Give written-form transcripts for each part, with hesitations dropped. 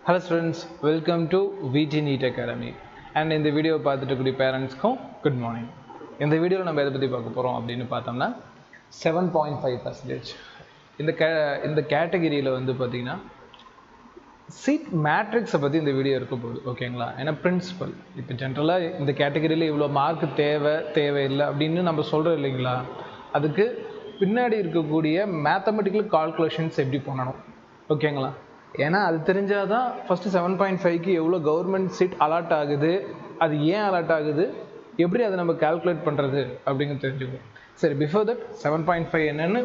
Hello students, welcome to VT NEET Academy. And in the video பார்த்துட்டு parents good morning. இந்த வீடியோவில் நம்ம எதை பற்றி பார்க்க போகிறோம் அப்படின்னு பார்த்தோம்னா 7.5% இந்த கேட்டகிரியில் வந்து பார்த்திங்கன்னா சீட் மேட்ரிக்ஸை பற்றி இந்த வீடியோ இருக்க போகுது. ஓகேங்களா? ஏன்னா பிரின்சிபல் இப்போ ஜென்ரலாக இந்த கேட்டகிரியில் இவ்வளோ மார்க் தேவையில்லை அப்படின்னு நம்ம சொல்கிறோம் இல்லைங்களா, அதுக்கு பின்னாடி இருக்கக்கூடிய மேத்தமெட்டிக்கல் கால்குலேஷன்ஸ் எப்படி பண்ணணும். ஓகேங்களா? ஏன்னா அது தெரிஞ்சால் தான் ஃபஸ்ட்டு 7.5க்கு எவ்வளோ கவர்மெண்ட் சீட் அலாட் ஆகுது, அது ஏன் அலாட் ஆகுது, எப்படி அதை நம்ம கால்குலேட் பண்ணுறது அப்படிங்கிறது தெரிஞ்சுக்கணும். சரி, பிஃபோர் தட் 7.5 என்னென்னு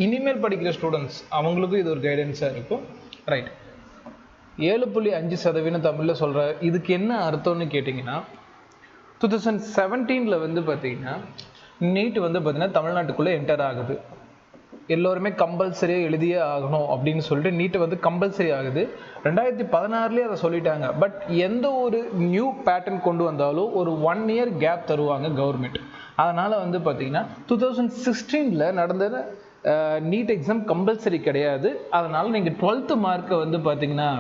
இனிமேல் படிக்கிற ஸ்டூடெண்ட்ஸ் அவங்களுக்கும் இது ஒரு கைடன்ஸாக இருக்கும். ரைட், 7.5% தமிழில் சொல்கிற இதுக்கு என்ன அர்த்தம்னு கேட்டிங்கன்னா, 2017 வந்து பார்த்திங்கன்னா நீட் வந்து பார்த்திங்கன்னா தமிழ்நாட்டுக்குள்ளே என்டர் ஆகுது. எல்லோருமே கம்பல்சரியாக எழுதியே ஆகணும் அப்படின்னு சொல்லிட்டு நீட்டை வந்து கம்பல்சரி ஆகுது. 2016 அதை சொல்லிட்டாங்க. பட் எந்த ஒரு நியூ பேட்டர்ன் கொண்டு வந்தாலும் ஒரு 1 year கேப் தருவாங்க கவர்மெண்ட். அதனால் வந்து பார்த்திங்கன்னா 2016 நடந்த நீட் எக்ஸாம் கம்பல்சரி கிடையாது. அதனால் நீங்கள் 12th மார்க்கை வந்து பார்த்திங்கன்னா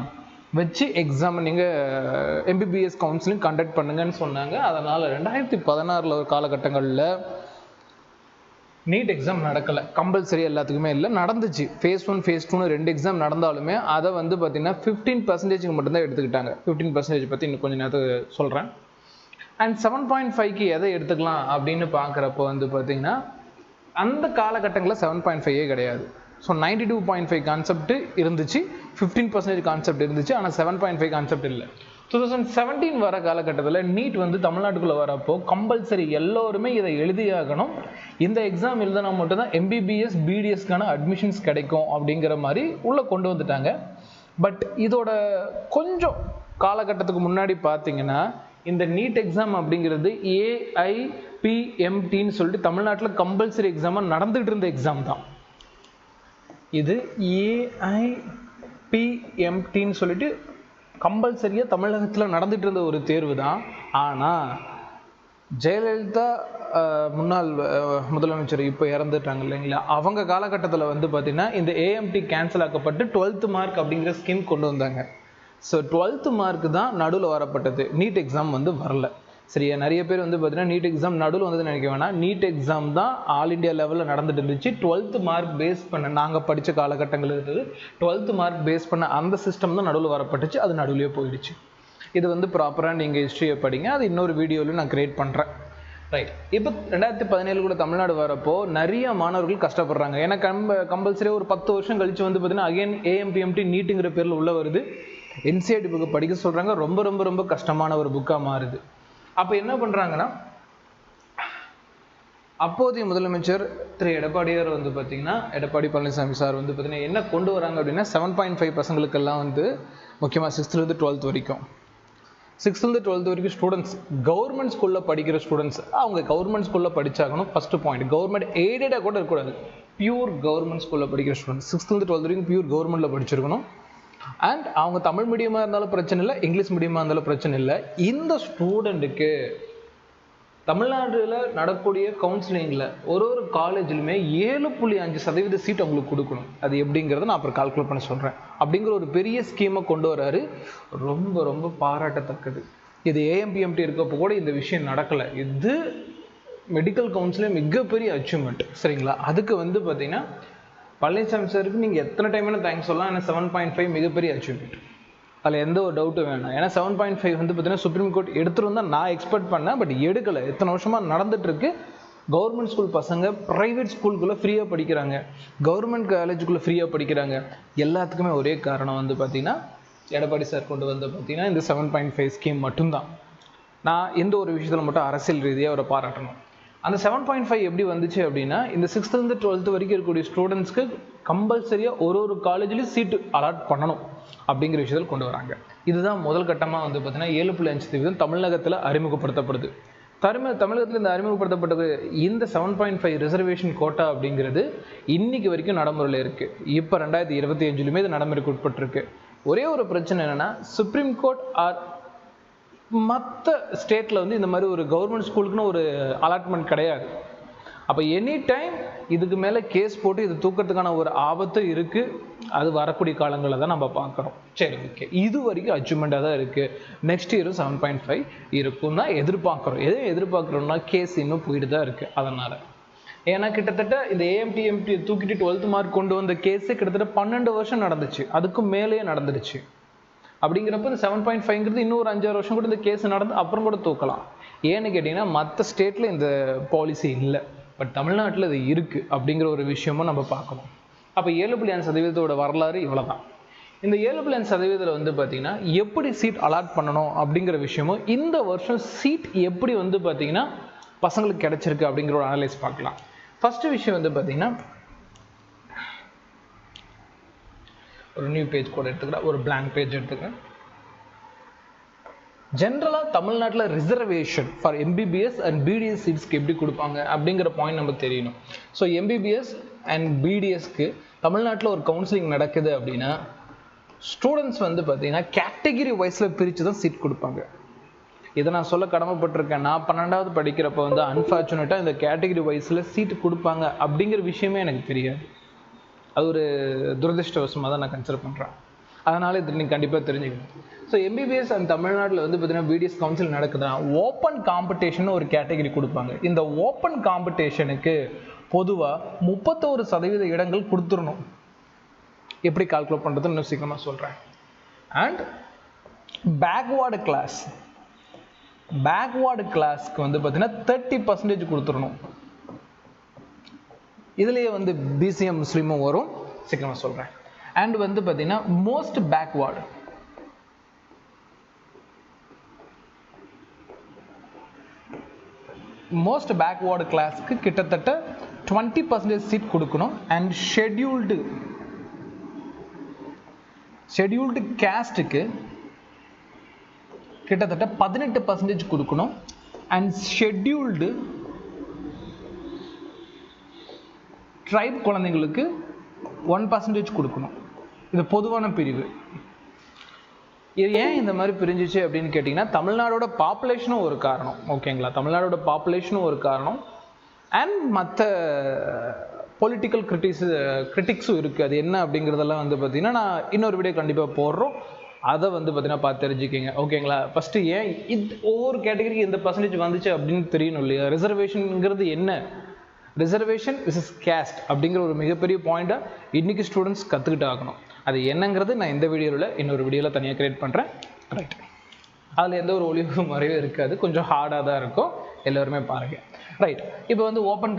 வச்சு எக்ஸாம் நீங்கள் எம்பிபிஎஸ் கவுன்சிலிங் கண்டக்ட் பண்ணுங்கன்னு சொன்னாங்க. அதனால் 2016 ஒரு காலகட்டங்களில் நீட் எக்ஸாம் நடக்கலை, கம்பல்சரி எல்லாத்துக்குமே இல்லை. நடந்துச்சு phase 1 phase 2 2 எக்ஸாம் நடந்தாலுமே அதை வந்து பார்த்திங்கன்னா 15% மட்டும்தான் எடுத்துக்கிட்டாங்க. 15% பற்றி இன்னும் கொஞ்சம் நேரத்துக்கு சொல்கிறேன். அண்ட் 7.5க்கு எதை எடுத்துக்கலாம் அப்படின்னு பார்க்குறப்போ வந்து பார்த்திங்கன்னா அந்த காலகட்டங்களில் 7.5 கிடையாது. ஸோ 92.5 கான்செப்ட் இருந்துச்சு, 15% கான்செப்ட் இருந்துச்சு, ஆனால் 7.5 கான்செப்ட் இல்லை. 2017 வர காலகட்டத்தில் நீட் வந்து தமிழ்நாட்டுக்குள்ளே வரப்போ கம்பல்சரி எல்லோருமே இதை எழுதியாகணும், இந்த எக்ஸாம் எழுதினா மட்டும்தான் எம்பிபிஎஸ் பிடிஎஸ்க்கான அட்மிஷன்ஸ் கிடைக்கும் அப்படிங்கிற மாதிரி உள்ளே கொண்டு வந்துட்டாங்க. பட் இதோட கொஞ்சம் காலகட்டத்துக்கு முன்னாடி பார்த்தீங்கன்னா இந்த நீட் எக்ஸாம் அப்படிங்கிறது ஏஐபிஎம்டின்னு சொல்லிட்டு தமிழ்நாட்டில் கம்பல்சரி எக்ஸாமாக நடந்துகிட்டு இருந்த எக்ஸாம் தான். இது ஏஐபிஎம்டின்னு சொல்லிட்டு கம்பல்சரியாக தமிழகத்தில் நடந்துகிட்டு இருந்த ஒரு தேர்வு தான். ஆனால் ஜெயலலிதா முன்னாள் முதலமைச்சர் இப்போ இறந்துட்டாங்க இல்லைங்களா, அவங்க காலகட்டத்தில் வந்து பார்த்திங்கன்னா இந்த ஏஎம்டி கேன்சல் ஆக்கப்பட்டு 12th மார்க் அப்படிங்கிற ஸ்கீம் கொண்டு வந்தாங்க. ஸோ 12th மார்க் தான் நடுவில் வரப்பட்டது, நீட் எக்ஸாம் வந்து வரல. சரியா? நிறைய பேர் வந்து பார்த்தீங்கன்னா நீட் எக்ஸாம் நடுவில் வந்ததுன்னு நினைக்க வேணாம். நீட் எக்ஸாம் தான் ஆல் இண்டியா லெவலில் நடந்துட்டு இருந்துச்சு. 12th மார்க் பேஸ் பண்ண நாங்கள் படித்த காலகட்டங்கள் இருந்தது. 12th மார்க் பேஸ் பண்ண அந்த சிஸ்டம் தான் நடுவில் வரப்பட்டுச்சு, அது நடுவிலே போயிடுச்சு. இது வந்து ப்ராப்பராக நீங்கள் ஹிஸ்ட்ரியை படிங்க, அது இன்னொரு வீடியோவில் நான் கிரியேட் பண்ணுறேன். ரைட், இப்போ 2017 கூட தமிழ்நாடு வரப்போ நிறைய மாணவர்கள் கஷ்டப்படுறாங்க. ஏன்னா கம்பல்சரியாக ஒரு 10 வருஷம் கழிச்சு வந்து பார்த்தீங்கன்னா அகைன் ஏஎம்பிஎம்டி நீட்டுங்கிற பேரில் உள்ளே வருது. என்சிஆர்டி புக்கு படிக்க சொல்கிறாங்க, ரொம்ப ரொம்ப ரொம்ப கஷ்டமான ஒரு புக்காக மாறுது. அப்போ என்ன பண்ணுறாங்கன்னா அப்போதைய முதலமைச்சர் திரு எடப்பாடியார் வந்து பார்த்திங்கன்னா எடப்பாடி பழனிசாமி சார் வந்து பார்த்திங்கன்னா என்ன கொண்டு வராங்க அப்படின்னா 7.5 பசங்களுக்கெல்லாம் வந்து முக்கியமாக 6th to 12th வரைக்கும் 6th to 12th வரைக்கும் ஸ்டூடெண்ட்ஸ் கவர்மெண்ட் ஸ்கூலில் படிக்கிற ஸ்டூடெண்ட்ஸ் அவங்க கவர்மெண்ட் ஸ்கூலில் படித்தாகணும். ஃபஸ்ட்டு பாயிண்ட், கவர்மெண்ட் எய்டடாக கூட இருக்கக்கூடாது, பியூர் கவர்மெண்ட் ஸ்கூலில் படிக்கிற ஸ்டூடெண்ட்ஸ் 6th to 12th வரைக்கும் பியூர் கவர்மெண்ட்டில் படிச்சிருக்கணும். அண்ட் அவங்க தமிழ் மீடியமாக இருந்தாலும் பிரச்சனை இல்லை, இங்கிலீஷ் மீடியமாக இருந்தாலும் பிரச்சனை இல்லை. இந்த ஸ்டூடெண்ட்டுக்கு தமிழ்நாட்டில் நடக்கக்கூடிய கவுன்சிலிங்கில் ஒரு காலேஜ்லையுமே 7.5% சீட் அவங்களுக்கு கொடுக்கணும். அது எப்படிங்கிறத நான் அப்புறம் கால்குலேட் பண்ண சொல்கிறேன். அப்படிங்கிற ஒரு பெரிய ஸ்கீமை கொண்டு வராரு, ரொம்ப ரொம்ப பாராட்டத்தக்கது. இது ஏஎம்பிஎம்டி இருக்கப்போ கூட இந்த விஷயம் நடக்கலை. இது மெடிக்கல் கவுன்சிலிங் மிகப்பெரிய அச்சீவ்மெண்ட். சரிங்களா? அதுக்கு வந்து பார்த்திங்கன்னா பழனிசாமி சாருக்கு நீங்கள் எத்தனை டைம் வேணும் தேங்க்ஸ் சொல்லலாம். ஏன்னா 7.5 மிகப்பெரிய அச்சீவ்மெண்ட், அதில் எந்த ஒரு டவுட்டும் வேணாம். ஏன்னா 7.5 வந்து பார்த்தீங்கன்னா சுப்ரீம் கோர்ட் எடுத்துகிட்டு தான் நான் எக்ஸ்பெக்ட் பண்ணேன். பட் எடுக்கலை. எத்தனை வருஷமாக நடந்துகிட்ருக்கு. கவர்மெண்ட் ஸ்கூல் பசங்க ப்ரைவேட் ஸ்கூலுக்குள்ளே ஃப்ரீயாக படிக்கிறாங்க, கவர்மெண்ட் காலேஜுக்குள்ளே ஃப்ரீயாக படிக்கிறாங்க. எல்லாத்துக்குமே ஒரே காரணம் வந்து பார்த்திங்கன்னா எடப்பாடி சார் கொண்டு வந்து பார்த்திங்கன்னா இந்த 7.5 ஸ்கீம் மட்டும்தான். நான் எந்த ஒரு விஷயத்தில் மட்டும் அரசியல் ரீதியாக அவரை பாராட்டணும். அந்த 7.5 எப்படி வந்துச்சு அப்படின்னா இந்த 6th to 12th வரைக்கும் இருக்கக்கூடிய ஸ்டூடெண்ட்ஸ்க்கு கம்பல்சரியாக ஒரு காலேஜ்லேயும் சீட்டு அலாட் பண்ணணும் அப்படிங்கிற விஷயத்தில் கொண்டு வராங்க. இதுதான் முதல் கட்டமாக வந்து பார்த்தீங்கன்னா 7.5% தமிழகத்தில் அறிமுகப்படுத்தப்படுது. தமிழகத்தில் இந்த அறிமுகப்படுத்தப்பட்டது இந்த 7.5 ரிசர்வேஷன் கோட்டா அப்படிங்கிறது இன்னைக்கு வரைக்கும் நடைமுறையில் இருக்குது. இப்போ 2025 இது நடைமுறைக்கு உட்பட்டிருக்கு. ஒரே ஒரு பிரச்சனை என்னென்னா சுப்ரீம் கோர்ட் ஆர் மற்ற ஸ்டேட்டில் வந்து இந்த மாதிரி ஒரு கவர்மெண்ட் ஸ்கூலுக்குன்னு ஒரு அலாட்மெண்ட் கிடையாது. அப்போ எனி டைம் இதுக்கு மேலே கேஸ் போட்டு இது தூக்கிறதுக்கான ஒரு ஆபத்து இருக்குது. அது வரக்கூடிய காலங்களில் தான் நம்ம பார்க்குறோம். சரி, ஓகே, இது வரைக்கும் அச்சீவ்மெண்ட்டாக தான் இருக்குது. நெக்ஸ்ட் இயரும் 7.5 இருக்கும் தான் எதிர்பார்க்குறோம். எதுவும் எதிர்பார்க்குறோம்னா கேஸ் இன்னும் போயிட்டு தான் இருக்குது. அதனால் ஏன்னா கிட்டத்தட்ட இந்த ஏஎம்டி தூக்கிட்டு 12th மார்க் கொண்டு வந்த கேஸு கிட்டத்தட்ட 12 வருஷம் நடந்துச்சு, அதுக்கும் மேலேயே நடந்துருச்சு. அப்படிங்கிறப்ப இந்த 7.5ங்கிறது இன்னும் ஒரு 5-6 வருஷம் கூட இந்த கேஸ் நடந்து அப்புறம் கூட தூக்கலாம். ஏன்னு கேட்டிங்கன்னா மற்ற ஸ்டேட்டில் இந்த பாலிசி இல்லை, பட் தமிழ்நாட்டில் இது இருக்குது அப்படிங்கிற ஒரு விஷயமும் நம்ம பார்க்கணும். அப்போ 7.5% வரலாறு இவ்வளோ தான். இந்த 7.5% வந்து பார்த்திங்கன்னா எப்படி சீட் அலாட் பண்ணணும் அப்படிங்கிற விஷயமும், இந்த வருஷம் சீட் எப்படி வந்து பார்த்திங்கன்னா பசங்களுக்கு கிடைச்சிருக்கு அப்படிங்கிற ஒரு அனலைஸ் பார்க்கலாம். ஃபஸ்ட்டு விஷயம் வந்து பார்த்திங்கன்னா ஒரு நியூ பேஜ் கூட எடுத்துக்கிறேன், ஒரு blank பேஜ் எடுத்துக்கிறேன். ஜென்ரலாக தமிழ்நாட்டில் reservation for MBBS and BDS சீட்ஸ்க்கு எப்படி கொடுப்பாங்க அப்படிங்கிற பாயிண்ட் நமக்கு தெரியணும். ஸோ எம்பிபிஎஸ் அண்ட் பிடிஎஸ்க்கு தமிழ்நாட்டில் ஒரு கவுன்சிலிங் நடக்குது அப்படின்னா ஸ்டூடெண்ட்ஸ் வந்து பார்த்தீங்கன்னா கேட்டகிரி வைஸில் பிரித்து தான் சீட் கொடுப்பாங்க. இதை நான் சொல்ல கடமைப்பட்டிருக்கேன். நான் 12வது படிக்கிறப்ப வந்து அன்ஃபார்ச்சுனேட்டாக இந்த கேட்டகிரி வைஸில் சீட்டு கொடுப்பாங்க அப்படிங்கிற விஷயமே எனக்கு தெரியாது. அது ஒரு துரதிருஷ்டவசமாக தான் நான் கன்சிடர் பண்ணுறேன். அதனால் இது நீங்கள் கண்டிப்பாக தெரிஞ்சுக்கணும். ஸோ எம்பிபிஎஸ் அண்ட் தமிழ்நாட்டில் வந்து பார்த்தீங்கன்னா பிடிஎஸ் கவுன்சில் நடக்குதுன்னா ஓப்பன் காம்படிஷன் ஒரு கேட்டகிரி கொடுப்பாங்க. இந்த ஓப்பன் காம்படிஷனுக்கு பொதுவாக 31% இடங்கள் கொடுத்துடணும். எப்படி கால்குலேட் பண்ணுறதுன்னு இன்னும் சீக்கிரமாக சொல்கிறேன். அண்ட் பேக்வார்டு கிளாஸ்க்கு வந்து பார்த்தீங்கன்னா 30% கொடுத்துடணும். இதுலேயே வந்து பிசிஎம் முஸ்லீமும் வரும், சீக்கிரமாக சொல்கிறேன். அண்ட் வந்து பார்த்தீங்கன்னா மோஸ்ட் பேக்வார்டு கிளாஸ்க்கு கிட்டத்தட்ட 20% சீட் கொடுக்கணும். அண்ட் ஷெட்யூல்டு கேஸ்ட்டுக்கு கிட்டத்தட்ட 18% கொடுக்கணும். அண்ட் ஷெட்யூல்டு ட்ரைப் குழந்தைங்களுக்கு 1% கொடுக்கணும். இது பொதுவான பிரிவு. இது ஏன் இந்த மாதிரி பிரிஞ்சிச்சு அப்படின்னு கேட்டிங்கன்னா தமிழ்நாடோட பாப்புலேஷனும் ஒரு காரணம். ஓகேங்களா, தமிழ்நாடோட பாப்புலேஷனும் ஒரு காரணம். அண்ட் மற்ற பொலிட்டிக்கல் கிரிட்டிக்ஸும் இருக்குது. அது என்ன அப்படிங்கிறதெல்லாம் வந்து பார்த்திங்கன்னா நான் இன்னொரு வீடியோ கண்டிப்பாக போடுறோம். அதை வந்து பார்த்தீங்கன்னா பார்த்து தெரிஞ்சுக்கிங்க. ஓகேங்களா, ஃபஸ்ட்டு ஏன் ஒவ்வொரு கேட்டகரிக்கு இந்த பர்சன்டேஜ் வந்துச்சு அப்படின்னு தெரியணும் இல்லையா. ரிசர்வேஷனுங்கிறது என்ன, ரிசர்வேஷன் விசஸ் கேஸ்ட் அப்படிங்கிற ஒரு மிகப்பெரிய பாயிண்ட்டை இன்றைக்கி ஸ்டூடெண்ட்ஸ் கற்றுக்கிட்டு ஆகணும். அது என்னங்கிறது நான் இந்த வீடியோவில் இன்னொரு வீடியோவில் தனியாக கிரியேட் பண்ணுறேன். ரைட், அதில் எந்த ஒரு ஒளிவு மறைவும் இருக்காது, கொஞ்சம் ஹார்டாக தான் இருக்கும், எல்லோருமே பாருங்கள். ரைட், இப்போ வந்து open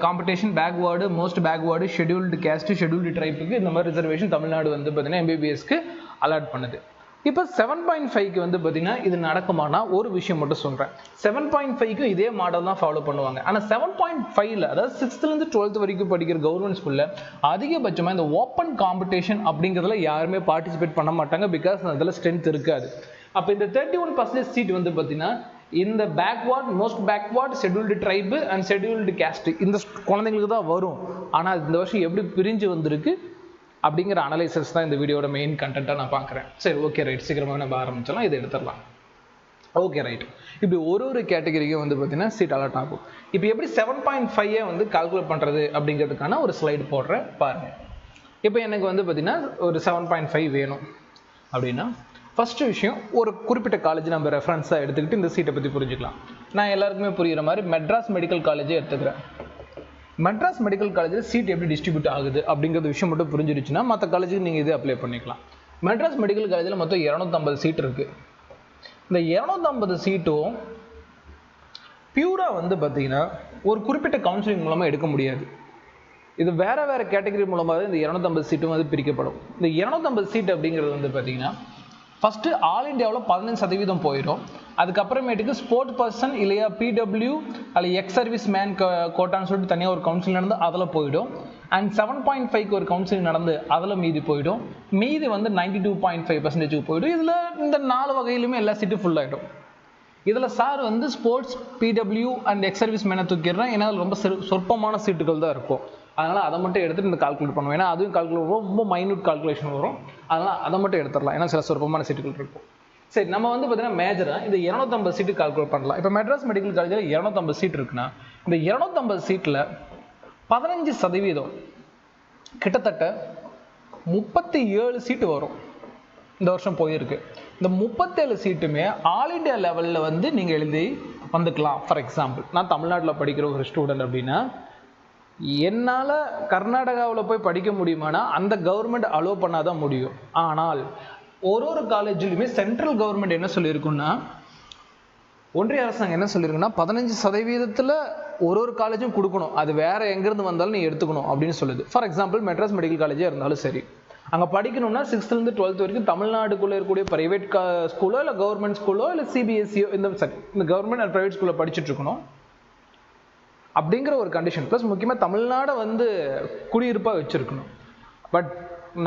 competition, backward, most backward, scheduled caste, scheduled ட்ரைப்புக்கு இந்த மாதிரி ரிசர்வேஷன் தமிழ்நாடு வந்து பார்த்திங்கன்னா எம்பிபிஎஸ்க்கு அலாட் பண்ணுது. இப்போ 7.5க்கு வந்து பார்த்திங்கன்னா இது நடக்குமானா ஒரு விஷயம் மட்டும் சொல்கிறேன். 7.5க்கு இதே மாடல் தான் ஃபாலோ பண்ணுவாங்க. ஆனால் 7.5ல் அதாவது 6th-லேருந்து 12th வரைக்கும் படிக்கிற கவர்மெண்ட் ஸ்கூலில் அதிகபட்சமாக இந்த ஓப்பன் காம்படிஷன் அப்படிங்கிறதுல யாருமே பார்ட்டிசிபேட் பண்ண மாட்டாங்க. பிகாஸ் அதில் ஸ்ட்ரென்த் இருக்காது. அப்போ இந்த 31% சீட் வந்து பார்த்திங்கன்னா இந்த most backward, scheduled tribe and scheduled caste இந்த குழந்தைங்களுக்கு தான் வரும். ஆனால் இந்த வருஷம் எப்படி பிரிஞ்சு வந்திருக்கு அப்படிங்கிற அனலைசஸ் தான் இந்த வீடியோட மெயின் கண்டென்ட்டாக நான் பார்க்குறேன். சரி, ஓகே, ரைட், சீக்கிரமாக நம்ம ஆரம்பிச்சலாம், இதை எடுத்துடலாம். Okay, right. இப்படி ஒரு கேட்டகரிக்கும் வந்து பார்த்தீங்கன்னா சீட் அலாட் ஆகும். இப்போ எப்படி 7.5 வந்து கால்குலேட் பண்ணுறது அப்படிங்கிறதுக்கான ஒரு ஸ்லைடு போடுறேன் பாருங்கள். இப்போ எனக்கு வந்து பார்த்தீங்கன்னா ஒரு 7.5 வேணும் அப்படின்னா ஃபஸ்ட்டு விஷயம், ஒரு குறிப்பிட்ட காலேஜ் நம்ம ரெஃபரன்ஸாக எடுத்துக்கிட்டு இந்த சீட்டை பற்றி புரிஞ்சுக்கலாம். நான் எல்லாருக்குமே புரிகிற மாதிரி மெட்ராஸ் மெடிக்கல் காலேஜே எடுத்துக்கிறேன். மெட்ராஸ் மெடிக்கல் காலேஜில் சீட் எப்படி டிஸ்ட்ரிபியூட் ஆகுது அப்படிங்கிறது விஷயம் மட்டும் புரிஞ்சிருச்சுன்னா மற்ற காலேஜுக்கு நீங்கள் இதே அப்ளை பண்ணிக்கலாம். மெட்ராஸ் மெடிக்கல் காலேஜில் மொத்தம் 250 சீட் இருக்குது. இந்த 250 சீட்டும் பியூராக வந்து பார்த்திங்கன்னா ஒரு குறிப்பிட்ட கவுன்சிலிங் மூலமாக எடுக்க முடியாது. இது வேறு கேட்டகரி மூலமாக இந்த 250 சீட்டும் வந்து பிரிக்கப்படும். இந்த 250 சீட் அப்படிங்கிறது வந்து பார்த்திங்கன்னா ஃபஸ்ட்டு ஆல் இண்டியாவில் 15% போயிடும். அதுக்கப்புறமேட்டுக்கு ஸ்போர்ட் பர்சன் இல்லையா பிடபிள்யூ அல்ல எக்ஸ் சர்வீஸ் மேன் கோட்டான்னு சொல்லிட்டு தனியாக ஒரு கவுன்சில் நடந்து அதில் போயிடும். அண்ட் 7.5க்கு ஒரு கவுன்சிலிங் நடந்து அதில் மீதி போயிடும். மீதி வந்து 92.5% போயிடும். இதில் இந்த 4 வகையிலுமே எல்லா சீட்டும் ஃபுல்லாகிடும். இதில் சார் வந்து sports, PW and ex service மேனை தூக்கிடுறேன். ஏன்னா ரொம்ப சொற்பமான சீட்டுகள் தான் இருக்கும். அதனால் அதை மட்டும் எடுத்துகிட்டு இந்த கால்குலேட் பண்ணுவோம். ஏன்னா அதுவும் கால்குலேட் ரொம்ப மைன்யூட் கால்குலேஷன் வரும். அதனால் அதை மட்டும் எடுத்துடலாம். ஏன்னா சில சொற்பமான சீட்டுகள் இருக்கும். சரி, நம்ம வந்து பார்த்தீங்கன்னா மேஜராக இந்த 250 சீட்டு கால்குலேட் பண்ணலாம். இப்போ மெட்ராஸ் மெடிக்கல் காலேஜில் 250 சீட் இருக்குன்னா இந்த 250 சீட்டில் 15% கிட்டத்தட்ட 37 சீட்டு வரும். இந்த வருஷம் போயிருக்கு. இந்த 37 சீட்டுமே ஆல் இண்டியா லெவலில் வந்து நீங்கள் எழுதி வந்துக்கலாம். ஃபார் எக்ஸாம்பிள், நான் தமிழ்நாட்டில் படிக்கிற ஒரு ஸ்டூடெண்ட் அப்படின்னா என்னால் கர்நாடகாவில் போய் படிக்க முடியுமானா அந்த கவர்மெண்ட் அலோவ் பண்ணாதான் முடியும். ஆனால் ஒரு காலேஜ்லையுமே சென்ட்ரல் கவர்மெண்ட் என்ன சொல்லியிருக்குன்னா, ஒன்றிய அரசாங்கம் என்ன சொல்லியிருக்குன்னா 15% ஒரு காலேஜும் கொடுக்கணும், அது வேற எங்கேருந்து வந்தாலும் நீ எடுத்துக்கணும் அப்படின்னு சொல்லுது. ஃபார் எக்ஸாம்பிள், மெட்ராஸ் மெடிக்கல் காலேஜே இருந்தாலும் சரி, அங்கே படிக்கணும்னா 6th to 12th வரைக்கும் தமிழ்நாடுக்குள்ளே இருக்கக்கூடிய ப்ரைவேட் ஸ்கூலோ இல்லை கவர்மெண்ட் ஸ்கூலோ இல்லை சிபிஎஸ்சியோ இந்த கவர்மெண்ட் அண்ட் ப்ரைவேட் ஸ்கூலில் படிச்சுட்டு இருக்கணும் அப்படிங்கிற ஒரு கண்டிஷன். ப்ளஸ் முக்கியமாக தமிழ்நாடை வந்து குடியிருப்பாக வச்சுருக்கணும். பட்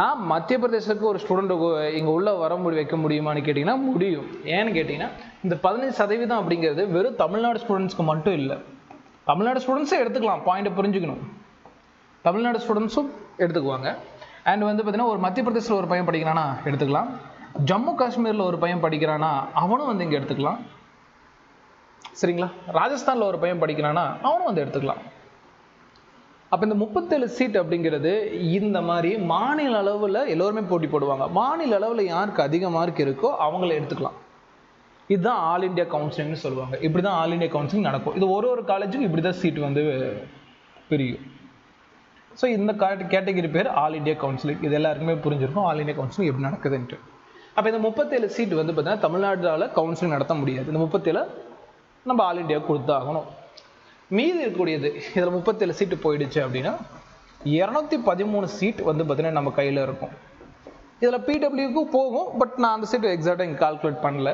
நான் மத்திய பிரதேசத்துக்கு ஒரு ஸ்டூடெண்ட் இங்கே உள்ளே வைக்க முடியுமான்னு கேட்டிங்கன்னா முடியும். ஏன்னு கேட்டிங்கன்னா இந்த 15% அப்படிங்கிறது வெறும் தமிழ்நாடு ஸ்டூடெண்ட்ஸ்க்கு மட்டும் இல்லை, தமிழ்நாடு ஸ்டூடெண்ட்ஸே எடுத்துக்கலாம். பாயிண்ட்டை புரிஞ்சுக்கணும், தமிழ்நாடு ஸ்டூடெண்ட்ஸும் எடுத்துக்குவாங்க. அண்ட் வந்து பார்த்தீங்கன்னா ஒரு மத்திய பிரதேசில் ஒரு பையன் படிக்கிறானா எடுத்துக்கலாம், ஜம்மு காஷ்மீரில் ஒரு பையன் படிக்கிறானா அவனும் வந்து இங்கே எடுத்துக்கலாம். சரிங்களா? ராஜஸ்தானில் ஒரு பையன் படிக்கிறானா அவனும் வந்து எடுத்துக்கலாம். அப்போ இந்த 37 சீட் அப்படிங்கிறது இந்த மாதிரி மாநில அளவில் எல்லோருமே போட்டி போடுவாங்க. மாநில அளவில் யாருக்கு அதிக மார்க் இருக்கோ அவங்கள எடுத்துக்கலாம். இதுதான் ஆல் இண்டியா கவுன்சிலிங்னு சொல்லுவாங்க. இப்படி தான் ஆல் இண்டியா கவுன்சிலிங் நடக்கும். இது ஒரு காலேஜுக்கும் இப்படி தான் சீட் வந்து பிரியும். ஸோ இந்த கேட்டகரி பேர் ஆல் இண்டியா கவுன்சிலிங். இது எல்லாருக்குமே புரிஞ்சிருக்கும் ஆல் இண்டியா கவுன்சிலிங் எப்படி நடக்குதுன்ட்டு. அப்போ இந்த 37 சீட் வந்து பார்த்தீங்கன்னா தமிழ்நாட்டில் கவுன்சிலிங் நடத்த முடியாது. இந்த 37 நம்ம ஆல் இண்டியாவுக்கு கொடுத்தாகணும். மீதி இருக்கக்கூடியது இதில் 37 சீட்டு போயிடுச்சு அப்படின்னா 213 சீட் வந்து பார்த்தீங்கன்னா நம்ம கையில் இருக்கும். இதில் பிடபிள்யூக்கு போகும், பட் நான் அந்த சீட்டு எக்ஸாக்டாக இங்கே கால்குலேட் பண்ணல.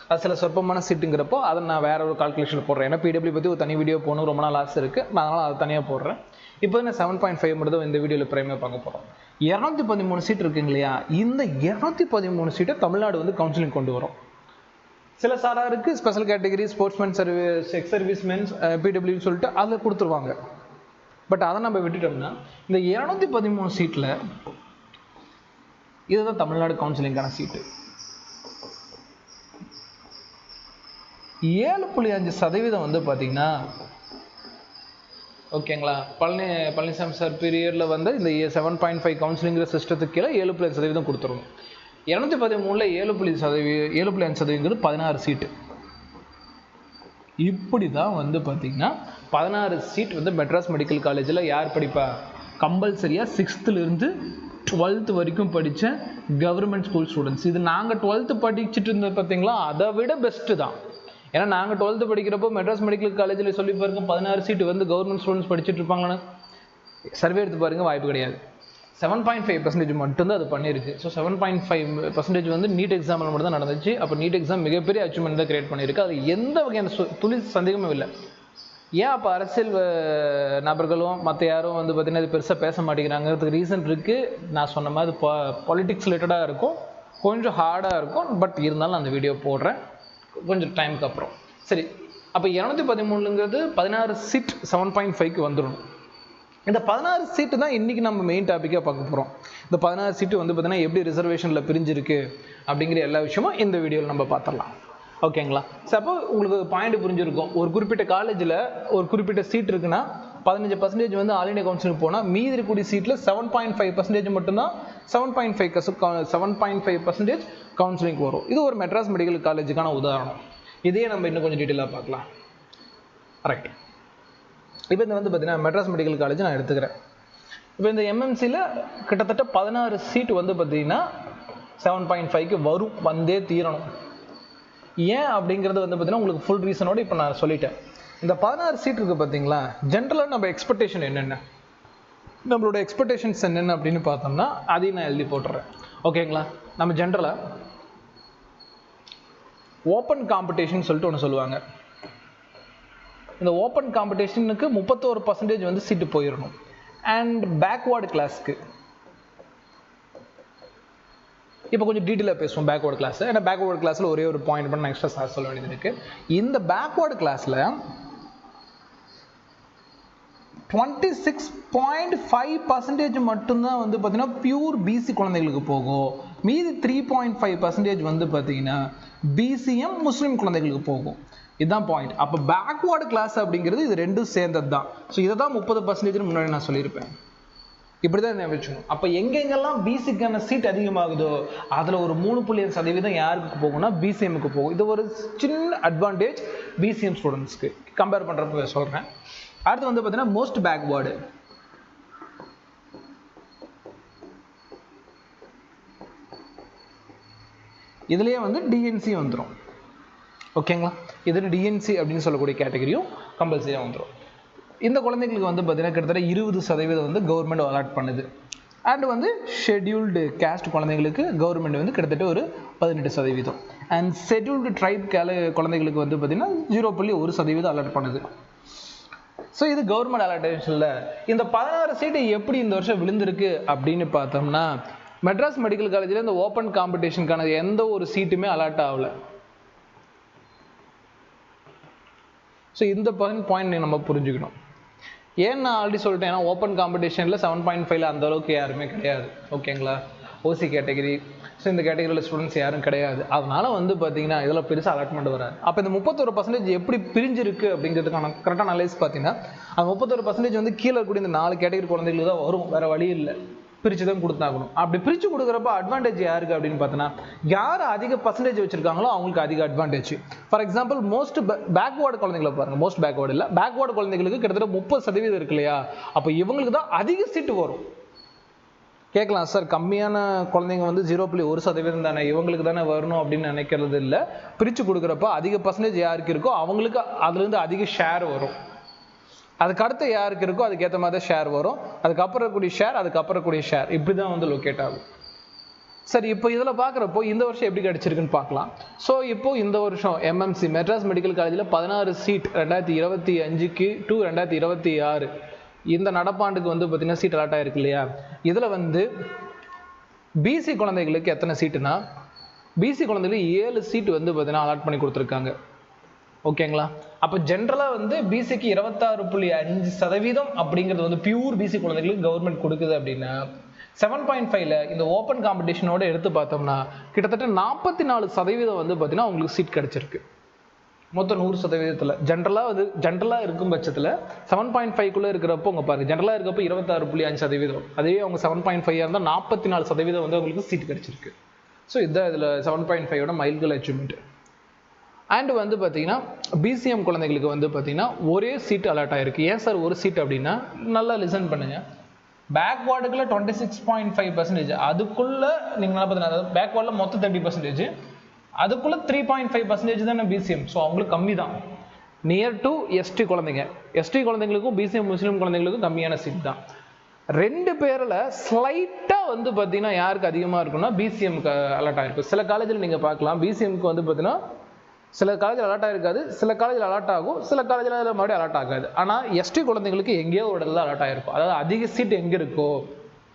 அது சில சொற்பமான சீட்டுங்கிறப்போ அதை நான் வேற ஒரு கால்குலேஷன் போடுறேன். ஏன்னா பிடபிள்யூ பற்றி ஒரு தனி வீடியோ போகணும், ரொம்ப நாள் ஆசை இருக்குது, நான் அதனால் அதை தனியாக போடுறேன். இப்போ நான் 7.5 மட்டும் இந்த வீடியோவில் பிரைமாக பார்க்க போகிறோம். 213 சீட் இருக்குங்க இல்லையா, இந்த 213 சீட்டை தமிழ்நாடு வந்து கவுன்சிலிங் கொண்டு வரும். சில சாராருக்கு special category, sportsman service, ex servicemens, பிடபிள்யூன்னு சொல்லிட்டு அதில் கொடுத்துருவாங்க. பட் அதை நம்ம விட்டுட்டோம்னா இந்த 213 சீட்டில் இதுதான் தமிழ்நாடு கவுன்சிலிங்கான சீட்டு. 7.5% வந்து பார்த்தீங்கன்னா ஓகேங்களா, பழனிசாமி சார் பீரியடில் வந்து இந்த 7.5 கவுன்சிலிங்கிற சிஸ்டத்துக்கு கீழே 7.5% கொடுத்துருவோம். 213 7.5% 16 சீட்டு. இப்படி தான் வந்து பார்த்தீங்கன்னா 16 சீட் வந்து மெட்ராஸ் மெடிக்கல் காலேஜில் யார் படிப்பா, கம்பல்சரியாக 6th to 12th வரைக்கும் படித்த கவர்மெண்ட் ஸ்கூல் ஸ்டூடெண்ட்ஸ். இது நாங்கள் 12th படிச்சுட்டு இருந்தது பார்த்தீங்களா, அதை விட பெஸ்ட்டு தான். ஏன்னா நாங்கள் 12th படிக்கிறப்போ மெட்ராஸ் மெடிக்கல் காலேஜில் சொல்லி பாருங்க 16 சீட்டு வந்து கவர்மெண்ட் ஸ்டூடெண்ட்ஸ் படிச்சுட்டு இருப்பாங்கன்னு சர்வே எடுத்து பாருங்க, வாய்ப்பு கிடையாது. 7.5% மட்டும்தான் அது பண்ணியிருக்கு. ஸோ 7.5% வந்து நீட் எக்ஸாமில் மட்டும் தான் நடந்துச்சு. அப்போ நீட் எக்ஸாம் மிகப்பெரிய அச்சீவ்மெண்ட் தான் கிரியேட் பண்ணியிருக்கு. அது எந்த வகையான துளி சந்தேகமும் இல்லை. ஏன் அப்போ அரசியல் நபர்களும் மற்ற யாரும் வந்து பார்த்தீங்கன்னா இது பெருசாக பேச மாட்டேங்கிறாங்கிறதுக்கு ரீசன் இருக்குது. நான் சொன்ன மாதிரி பாலிட்டிக்ஸ் ரிலேட்டடாக இருக்கும், கொஞ்சம் ஹார்டாக இருக்கும். பட் இருந்தாலும் அந்த வீடியோ போடுறேன் கொஞ்சம் டைமுக்கு அப்புறம். சரி, அப்போ 213ங்கிறது 16 சீட் 7.5க்கு வந்துடணும். இந்த 16 சீட்டு தான் இன்றைக்கி நம்ம மெயின் டாப்பிக்காக பார்க்க போகிறோம். இந்த 16 சீட்டு வந்து பார்த்தீங்கன்னா எப்படி ரிசர்வேஷனில் பிரிஞ்சிருக்கு அப்படிங்கிற எல்லா விஷயமும் இந்த வீடியோவில் நம்ம பார்த்துடலாம். ஓகேங்களா? ஸோ அப்போ உங்களுக்கு பாயிண்ட் புரிஞ்சிருக்கும். ஒரு குறிப்பிட்ட காலேஜில் ஒரு குறிப்பிட்ட சீட் இருக்குன்னா 15% வந்து ஆல் இண்டியா கவுன்சிலிங் போனால் மீதி இருக்கக்கூடிய சீட்டில் 7.5% மட்டும்தான் 7.5% கவுன்சிலிங் வரும். இது ஒரு மெட்ராஸ் மெடிக்கல் காலேஜுக்கான உதாரணம். இதையே நம்ம இன்னும் கொஞ்சம் டீட்டெயிலாக பார்க்கலாம். ரைட், இப்போ இந்த வந்து பார்த்தீங்கன்னா மெட்ராஸ் மெடிக்கல் காலேஜ் நான் எடுத்துக்கிறேன். இப்போ இந்த எம்எம்சியில் கிட்டத்தட்ட 16 சீட் வந்து பார்த்தீங்கன்னா 7.5க்கு வரும், வந்தே தீரணும். ஏன் அப்படிங்கிறது வந்து பார்த்தீங்கன்னா உங்களுக்கு ஃபுல் ரீசனோடு இப்போ நான் சொல்லிட்டேன். இந்த 16 சீட் இருக்குது பார்த்தீங்களா, ஜென்ரலாக நம்ம எக்ஸ்பெக்டேஷன் என்னென்ன, நம்மளோட எக்ஸ்பெக்டேஷன்ஸ் என்னென்ன அப்படின்னு பார்த்தோம்னா அதையும் நான் எழுதி போட்டுறேன். ஓகேங்களா? நம்ம ஜென்ரலாக ஓப்பன் காம்படிஷன் சொல்லிட்டு ஒன்று சொல்லுவாங்க. இந்த ஓப்பன் காம்படிஷனுக்கு 31% வந்து சீட்டு போயிடணும். அண்ட் பேக்வேர்டு கிளாஸ்க்கு இப்போ கொஞ்சம் டீட்டெயிலாக பேசுவோம் பேக்வேர்டு கிளாஸ். ஏன்னா பேக்வேர்டு கிளாஸில் ஒரே ஒரு பாயிண்ட் பண்ண எக்ஸ்ட்ரா சார் சொல்ல வேண்டியது இருக்குது. இந்த பேக்வேர்டு கிளாஸில் 26.5% மட்டும்தான் வந்து பார்த்தீங்கன்னா பியூர் பிசி குழந்தைகளுக்கு போகும். மீதி 3.5% வந்து பார்த்தீங்கன்னா பிசிஎம் முஸ்லீம் குழந்தைகளுக்கு போகும். இதுதான் பாயிண்ட். அப்போ பேக்வேர்டு கிளாஸ் அப்படிங்கிறது இது ரெண்டும் சேர்ந்தது தான். ஸோ இதை தான் 30% முன்னாடி நான் சொல்லியிருப்பேன். இப்படிதான் ஞாபகம். அப்ப எங்கெங்கெல்லாம் பிசிக்கான சீட் அதிகமாகுதோ அதுல ஒரு 3.5% யாருக்கு போகும்னா பிசிஎம்க்கு போகும். இது ஒரு சின்ன அட்வான்டேஜ் பிசிஎம் ஸ்டூடெண்ட்ஸ்க்கு கம்பேர் பண்றப்ப சொல்றேன். அடுத்து வந்து பாத்தீங்கன்னா மோஸ்ட் பேக்வேர்டு. இதுலயே வந்து டிஎன்சி வந்துடும். ஓகேங்களா, இது டிஎன்சி அப்படின்னு சொல்லக்கூடிய கேட்டகரியும் கம்பல்சரியா வந்துடும். இந்த குழந்தைங்களுக்கு வந்து பார்த்தீங்கன்னா கிட்டத்தட்ட 20% வந்து கவர்மெண்ட் அலாட் பண்ணுது. அண்ட் வந்து ஷெட்யூல்டு கேஸ்ட் குழந்தைங்களுக்கு கவர்மெண்ட் வந்து கிட்டத்தட்ட ஒரு 18%. அண்ட் ஷெட்யூல்டு ட்ரைப் குழந்தைங்களுக்கு வந்து பார்த்தீங்கன்னா 0.1% அலாட் பண்ணுது. ஸோ இது கவர்மெண்ட் அலாட்டேஷனில் இந்த 16 சீட்டு எப்படி இந்த வருஷம் விழுந்திருக்கு அப்படின்னு பார்த்தோம்னா, மெட்ராஸ் மெடிக்கல் காலேஜில் இந்த ஓப்பன் காம்படிஷனுக்கான எந்த ஒரு சீட்டுமே அலாட் ஆகலை. ஸோ இந்த பாயிண்ட் நம்ம புரிஞ்சுக்கணும். ஏன் நான் ஆல்ரெடி சொல்லிட்டேன், ஏன்னா ஓப்பன் காம்படிஷனில் 7.5 அந்த அளவுக்கு யாருமே கிடையாது. ஓகேங்களா, ஓசி கேட்டகரி, ஸோ இந்த கேட்டகரியில் ஸ்டூடெண்ட்ஸ் யாரும் கிடையாது. அதனால வந்து பார்த்தீங்கன்னா இதில் பெருசாக அலாட்மெண்ட் வராது. அப்போ இந்த 31% எப்படி பிரிஞ்சிருக்கு அப்படிங்கிறதுக்கான கரெக்டான அனலைஸ் பார்த்தீங்கன்னா, அந்த 31% வந்து கீழே இருக்கக்கூடிய இந்த 4 கேட்டகரி குழந்தைகளுக்கு தான் வரும், வேற வழி இல்லை, பிரித்து தான் கொடுத்தாகணும். அப்படி பிரித்து கொடுக்குறப்ப அட்வான்டேஜ் யாருக்கு அப்படின்னு பார்த்தோன்னா, யார் அதிக பர்சன்டேஜ் வச்சிருக்காங்களோ அவங்களுக்கு அதிக advantage. For example most backward குழந்தைங்களை பாருங்க, மோஸ்ட் பேக்வேர்டு இல்லை, பேக்வேர்டு குழந்தைங்களுக்கு கிட்டத்தட்ட 30% இருக்கு இல்லையா, அப்போ இவங்களுக்கு தான் அதிக சீட்டு வரும். கேட்கலாம், சார் கம்மியான குழந்தைங்க வந்து 0.1% தானே, இவங்களுக்கு தானே வரணும் அப்படின்னு நினைக்கிறது இல்லை. பிரித்து கொடுக்குறப்ப அதிக பர்சன்டேஜ் யாருக்கு இருக்கோ அவங்களுக்கு அதுலேருந்து அதிக ஷேர் வரும். அதுக்கு அடுத்து யாருக்கு இருக்கோ அதுக்கேற்ற மாதிரி ஷேர் வரும். அதுக்கப்புறம் இருக்கக்கூடிய ஷேர், அதுக்கப்புறம் இருக்கக்கூடிய ஷேர், இப்படி தான் வந்து லொக்கேட் ஆகும். சரி, இப்போ இதில் பார்க்குறப்போ இந்த வருஷம் எப்படி கிடைச்சிருக்குன்னு பார்க்கலாம். ஸோ இப்போ இந்த வருஷம் எம்எம்சி மெட்ராஸ் மெடிக்கல் காலேஜில் 16 சீட் 2025 to 2026 இந்த நடப்பாண்டுக்கு வந்து பார்த்தீங்கன்னா சீட் அலாட் ஆயிருக்கு இல்லையா. இதில் வந்து பிசி குழந்தைகளுக்கு எத்தனை சீட்டுனா, பிசி குழந்தைகளுக்கு 7 சீட் வந்து பார்த்தீங்கன்னா அலாட் பண்ணி கொடுத்துருக்காங்க. ஓகேங்களா, அப்போ ஜென்ரலாக வந்து பிசிக்கு 26.5% அப்படிங்கிறது வந்து பியூர் பிசி குழந்தைகளுக்கு கவர்மெண்ட் கொடுக்குது அப்படின்னா, 7.5ல இந்த ஓப்பன் காம்படிஷனோட எடுத்து பார்த்தோம்னா கிட்டத்தட்ட 44% வந்து பார்த்தீங்கன்னா அவங்களுக்கு சீட் கிடைச்சிருக்கு. மொத்தம் 100%. ஜென்ரலாக இருக்கும் பட்சத்தில் 7.5க்குள்ளே இருக்கிறப்போ உங்க பாருங்க, ஜென்ரலாக இருக்கப்போ 26.5%, அதுவே அவங்க 7.5 இருந்தால் 44% வந்து அவங்களுக்கு சீட் கிடைச்சிருக்கு. ஸோ இதுதான் இதில் 7.5ஓட மைல்கல் அச்சீவ்மெண்ட். அண்ட் வந்து பார்த்தீங்கன்னா பிசிஎம் குழந்தைகளுக்கு வந்து பார்த்தீங்கன்னா ஒரே சீட் அலாட் ஆயிருக்கு. ஏன் சார் ஒரு சீட் அப்படின்னா, நல்லா லிசன் பண்ணுங்க, பேக்வார்டுக்குள்ள 26.5%, அதுக்குள்ள நீங்கள் நல்லா பார்த்தீங்கன்னா பேக்வார்டில் மொத்தம் 30%, அதுக்குள்ள 3.5% தானே பிசிஎம். ஸோ அவங்களுக்கு கம்மி தான், நியர் டு எஸ்டி குழந்தைங்க. எஸ்டி குழந்தைங்களுக்கும் பிசிஎம் முஸ்லீம் குழந்தைங்களுக்கும் கம்மியான சீட் தான். 2 பேரில் ஸ்லைட்டாக வந்து பார்த்தீங்கன்னா யாருக்கு அதிகமாக இருக்குன்னா பிசிஎம்க்கு அலாட் ஆகிருக்கும். சில காலேஜில் நீங்கள் பார்க்கலாம் பிசிஎம்க்கு வந்து பார்த்தீங்கன்னா சில காலேஜில் அலாட் ஆகிருக்காது, சில காலேஜில் அலாட் ஆகும், சில காலேஜில் மறுபடியும் அலாட் ஆகாது. ஆனால் எஸ்டி குழந்தைங்களுக்கு எங்கேயோ ஒரு இடத்துல அலாட் ஆகிருக்கும். அதாவது அதிக சீட் எங்கே இருக்கோ,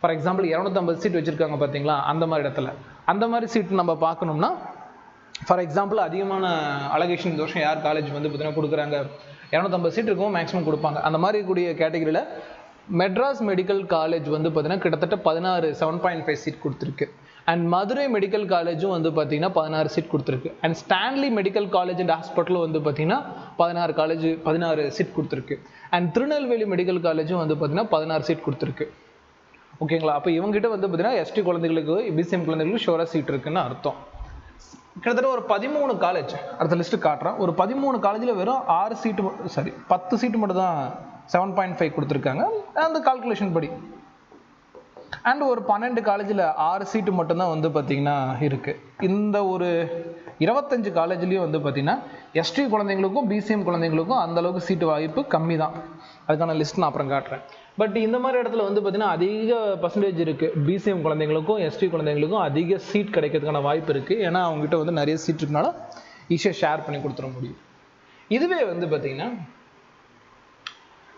ஃபார் எக்ஸாம்பிள் 250 சீட் வச்சுருக்காங்க பார்த்தீங்களா, அந்த மாதிரி இடத்துல அந்த மாதிரி சீட் நம்ம பார்க்கணும்னா, ஃபார் எக்ஸாம்பிள் அதிகமான அலகேஷன் இந்த வருஷம் யார் காலேஜ் வந்து பார்த்தீங்கன்னா கொடுக்குறாங்க, 250 சீட் இருக்கும் மேக்ஸிமம் கொடுப்பாங்க. அந்த மாதிரி கூடிய கேட்டகரியில் மெட்ராஸ் மெடிக்கல் காலேஜ் வந்து பார்த்தீங்கன்னா கிட்டத்தட்ட 7.5 சீட் கொடுத்துருக்கு. அண்ட் மதுரை மெடிக்கல் காலேஜும் வந்து பார்த்தீங்கன்னா 16 சீட் கொடுத்துருக்கு. And Stanley medical college and ஹாஸ்பிட்டலும் வந்து பார்த்தீங்கன்னா 16 சீட் கொடுத்துருக்கு. அண்ட் திருநெல்வேலி மெடிக்கல் காலேஜும் வந்து பார்த்தீங்கன்னா 16 சீட் கொடுத்துருக்கு. ஓகேங்களா, அப்போ இவங்ககிட்ட வந்து பார்த்தீங்கன்னா எஸ்டி குழந்தைகளுக்கு பிசிஎம் குழந்தைகளுக்கு ஷோராக சீட் இருக்குன்னு அர்த்தம். கிட்டத்தட்ட ஒரு 13 காலேஜ் அடுத்த லிஸ்ட்டு காட்டுறேன். ஒரு 13 காலேஜில் வெறும் 10 சீட்டு மட்டும் தான் 7.5 கொடுத்துருக்காங்க அந்த கால்குலேஷன் படி. அண்ட் ஒரு 12 காலேஜில் 6 சீட்டு மட்டும்தான் வந்து பார்த்தீங்கன்னா இருக்குது. இந்த ஒரு 25 காலேஜ்லேயும் வந்து பார்த்தீங்கன்னா எஸ்டி குழந்தைங்களுக்கும் பிசிஎம் குழந்தைங்களுக்கும் அந்த அளவுக்கு சீட்டு வாய்ப்பு கம்மி தான். அதுக்கான லிஸ்ட் நான் அப்புறம் காட்டுறேன். பட் இந்த மாதிரி இடத்துல வந்து பார்த்தீங்கன்னா அதிக பர்சன்டேஜ் இருக்குது, பிசிஎம் குழந்தைங்களுக்கும் எஸ்டி குழந்தைங்களுக்கும் அதிக சீட் கிடைக்கிறதுக்கான வாய்ப்பு இருக்குது. ஏன்னா அவங்ககிட்ட வந்து நிறைய சீட் இருக்கனால ஈஸியாக ஷேர் பண்ணி கொடுத்துட முடியும். இதுவே வந்து பார்த்தீங்கன்னா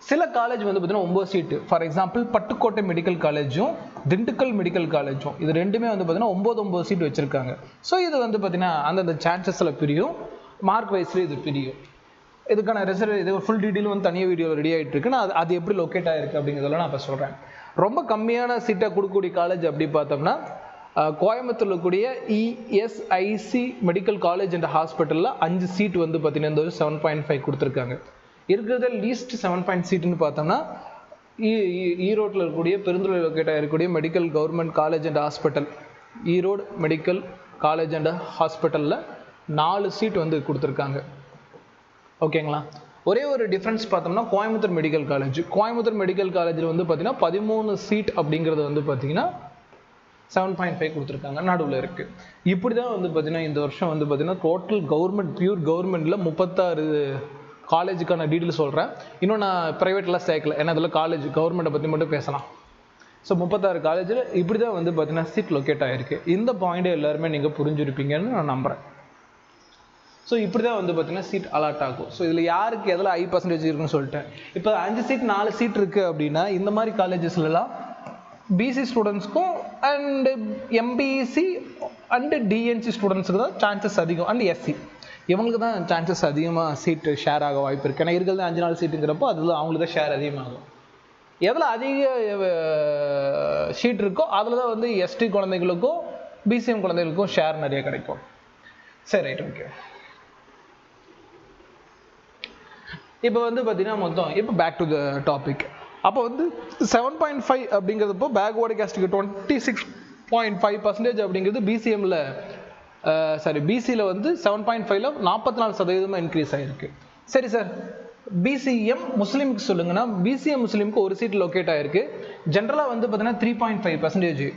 சில காலேஜ் வந்து பார்த்தீங்கன்னா 9 சீட்டு, ஃபார் எக்ஸாம்பிள் பட்டுக்கோட்டை மெடிக்கல் காலேஜும் திண்டுக்கல் மெடிக்கல் காலேஜும், இது ரெண்டுமே வந்து பார்த்தீங்கன்னா 9 சீட் வச்சுருக்காங்க. ஸோ இது வந்து பார்த்தீங்கன்னா அந்தந்த சான்சஸில் பிரியும், மார்க் வைஸ்லேயே இது பிரியும். இதுக்கான இது ஃபுல் டீட்டெயில் வந்து தனியாக வீடியோவில் ரெடி ஆகிட்டு இருக்கு. நான் அது எப்படி லொக்கேட் ஆகிருக்கு அப்படிங்கிறதெல்லாம் நான் இப்போ சொல்கிறேன். ரொம்ப கம்மியான சீட்டை கொடுக்கக்கூடிய காலேஜ் அப்படி பார்த்தோம்னா கோயம்புத்தூர்ல இருக்கக்கூடிய இஎஸ்ஐசி மெடிக்கல் காலேஜ் அண்ட் ஹாஸ்பிட்டலில் 5 சீட் வந்து பார்த்தீங்கன்னா இந்த 7.5 கொடுத்துருக்காங்க. இருக்கிறத லீஸ்ட் 7 சீட்டுன்னு பார்த்தோம்னா ஈரோட்டில் இருக்கக்கூடிய பெருந்துறை லொக்கேட்டாக இருக்கக்கூடிய medical government college and hospital, Erode medical college and ஹாஸ்பிட்டலில் 4 சீட் வந்து கொடுத்துருக்காங்க. ஓகேங்களா. ஒரே ஒரு டிஃப்ரென்ஸ் பார்த்தோம்னா Coimbatore medical college, Coimbatore medical காலேஜில் வந்து பார்த்தீங்கன்னா 13 சீட் அப்படிங்கிறது வந்து பார்த்தீங்கன்னா 7.5 கொடுத்துருக்காங்க, நடுவில் இருக்குது. இப்படி தான் வந்து பார்த்தீங்கன்னா இந்த வருஷம் வந்து பார்த்தீங்கன்னா டோட்டல் கவர்மெண்ட் பியூர் கவர்மெண்ட்டில் 36 காலேஜுக்கான டீட்டெயில் சொல்கிறேன். இன்னும் நான் ப்ரைவேட்லாம் சேர்க்கல, ஏன்னா அதில் காலேஜ் கவர்மெண்ட்டை பற்றி மட்டும் பேசலாம். ஸோ 36 காலேஜில் இப்படி தான் வந்து பார்த்தீங்கன்னா சீட் லொக்கேட் ஆகிருக்கு. இந்த பாயிண்ட்டை எல்லாருமே நீங்கள் புரிஞ்சுருப்பீங்கன்னு நான் நம்புகிறேன். ஸோ இப்படி தான் வந்து பார்த்தீங்கன்னா சீட் அலாட் ஆகும். ஸோ இதில் யாருக்கு எதில் ஹை பர்சன்டேஜ் இருக்குன்னு சொல்லிட்டேன். இப்போ 5 சீட் 4 சீட் இருக்குது அப்படின்னா இந்த மாதிரி காலேஜஸ்லாம் பிசி ஸ்டூடெண்ட்ஸ்க்கும் அண்டு எம்பிசி அண்டு டிஎன்சி ஸ்டூடெண்ட்ஸுக்கு தான் சான்சஸ் அதிகம், அண்ட் எஸ்சி இவங்களுக்கு தான் சான்சஸ் அதிகமாக சீட்டு ஷேர் ஆக வாய்ப்பு இருக்குது. ஏன்னா இருக்கிறது 5-4 சீட்டுங்கிறப்போ அதில் அவங்களுக்கு தான் ஷேர் அதிகமாகும். எதில் அதிக ஷீட் இருக்கோ அதில் தான் வந்து எஸ்டி குழந்தைகளுக்கும் பிசிஎம் குழந்தைகளுக்கும் ஷேர் நிறைய கிடைக்கும். சரி, ரைட், ஓகே. இப்போ வந்து பார்த்தீங்கன்னா மொத்தம் இப்போ பேக் டு த டாபிக். அப்போ வந்து 7.5 அப்படிங்கிறப்போ பேக்வேர்டு கேஸ்ட்டுக்கு 26.5% அப்படிங்கிறது பிசிஎம்மில் பிசியில் வந்து 7.5ல் 44% இன்க்ரீஸ் ஆகிருக்கு. சரி சார், பிசிஎம் முஸ்லீமுக்கு சொல்லுங்கன்னா பிசிஎம் முஸ்லீமுக்கு ஒரு சீட் லொக்கேட் ஆகிருக்கு. ஜென்ரலாக வந்து பார்த்தீங்கன்னா 3.5%.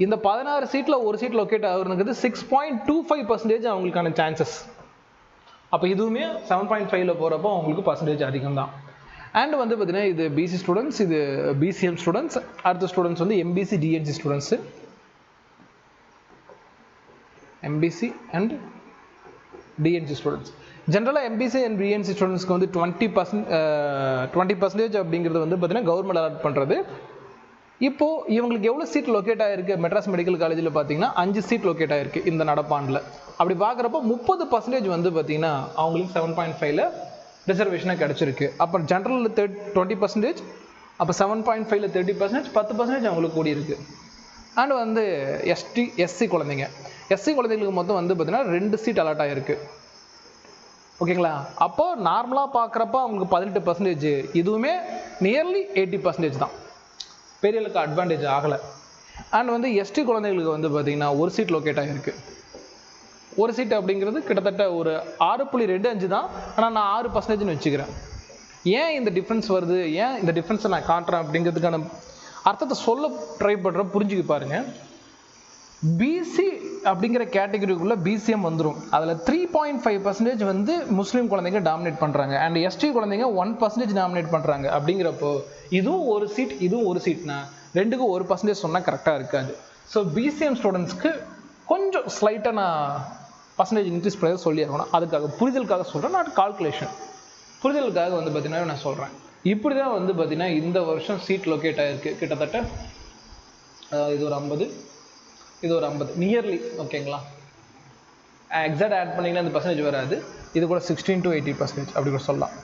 இந்த 16 சீட்டில் ஒரு சீட் லொக்கேட் ஆகுறதுங்கிறது 6.25% அவங்களுக்கான சான்சஸ். அப்போ இதுவுமே 7.5ல் போகிறப்போ அவங்களுக்கு பர்சன்டேஜ் அதிகம் தான். அண்ட் வந்து பார்த்தீங்கன்னா இது பிசி ஸ்டூடெண்ட்ஸ், இது பிசிஎம் ஸ்டூடெண்ட்ஸ், அடுத்த ஸ்டூடெண்ட்ஸ் வந்து MBC DNC students, MBC and DNC students. ஜென்ரலாக எம்பிசி அண்ட் டிஎன்சி ஸ்டூடெண்ட்ஸ்க்கு வந்து 20% அப்படிங்கிறது வந்து பார்த்தீங்கன்னா கவர்மெண்ட் அலாட் பண்ணுறது. இப்போது இவங்களுக்கு எவ்வளோ சீட் லொக்கேட் ஆகிருக்கு மெட்ராஸ் மெடிக்கல் காலேஜில் பார்த்தீங்கன்னா 5 சீட் லொக்கேட் ஆகிருக்கு இந்த நடப்பாண்டில். அப்படி பார்க்குறப்போ 30% வந்து பார்த்தீங்கன்னா அவங்களுக்கு 7.5ல் ரிசர்வேஷனாக கிடச்சிருக்கு. அப்போ ஜென்ரலில் 20%, அப்போ 7.5ல் 30%, 10% அவங்களுக்கு கூடி இருக்குது. அண்ட் வந்து எஸ்சி குழந்தைங்களுக்கு மொத்தம் வந்து பார்த்தீங்கன்னா 2 சீட் அலாட் ஆகிருக்கு. ஓகேங்களா. அப்போது நார்மலாக பார்க்குறப்போ அவங்களுக்கு 18%, இதுவுமே நியர்லி 80% தான், பெரிய அளவுக்கு அட்வான்டேஜ் ஆகலை. அண்ட் வந்து எஸ்டி குழந்தைகளுக்கு வந்து பார்த்தீங்கன்னா ஒரு சீட் லொக்கேட் ஆகிருக்கு. ஒரு சீட் அப்படிங்கிறது கிட்டத்தட்ட ஒரு 6.25 தான், ஆனால் நான் 6%ன்னு வச்சுக்கிறேன். ஏன் இந்த டிஃப்ரென்ஸ் வருது, ஏன் இந்த டிஃப்ரென்ஸை நான் காட்டுறேன் அப்படிங்கிறதுக்கான அர்த்தத்தை சொல்ல ட்ரை பண்ணுறேன், புரிஞ்சுக்க பாருங்கள். பிசி அப்படிங்கிற கேட்டகரிக்குள்ளே பிசிஎம் வந்துடும். அதில் 3.5% வந்து முஸ்லீம் குழந்தைங்க டாமினேட் பண்ணுறாங்க, அண்ட் எஸ்டி குழந்தைங்க 1% டாமினேட் பண்ணுறாங்க. அப்படிங்கிறப்போ இதுவும் ஒரு சீட் இதுவும் ஒரு சீட்னா 2க்கும் 1% சொன்னால் கரெக்டாக இருக்காது. ஸோ பிசிஎம் ஸ்டூடெண்ட்ஸ்க்கு கொஞ்சம் ஸ்லைட்டாக நான் பர்சன்டேஜ் இன்க்ரீஸ் பண்ணி சொல்லி ஆகணும். அதுக்காக புரிதலுக்காக சொல்கிறேன், நான் கால்குலேஷன் புரிதலுக்காக வந்து பார்த்தீங்கன்னா நான் சொல்கிறேன். இப்படி தான் வந்து பார்த்தீங்கன்னா இந்த வருஷம் சீட் லொக்கேட் ஆகிருக்கு. கிட்டத்தட்ட இது ஒரு 50, இது ஒரு 50 நியர்லி. ஓகேங்களா. எக்ஸாக்ட் ஆட் பண்ணிங்கன்னா அந்த பர்சன்டேஜ் வராது, இது கூட 16 to 80% அப்படி கூட சொல்லலாம்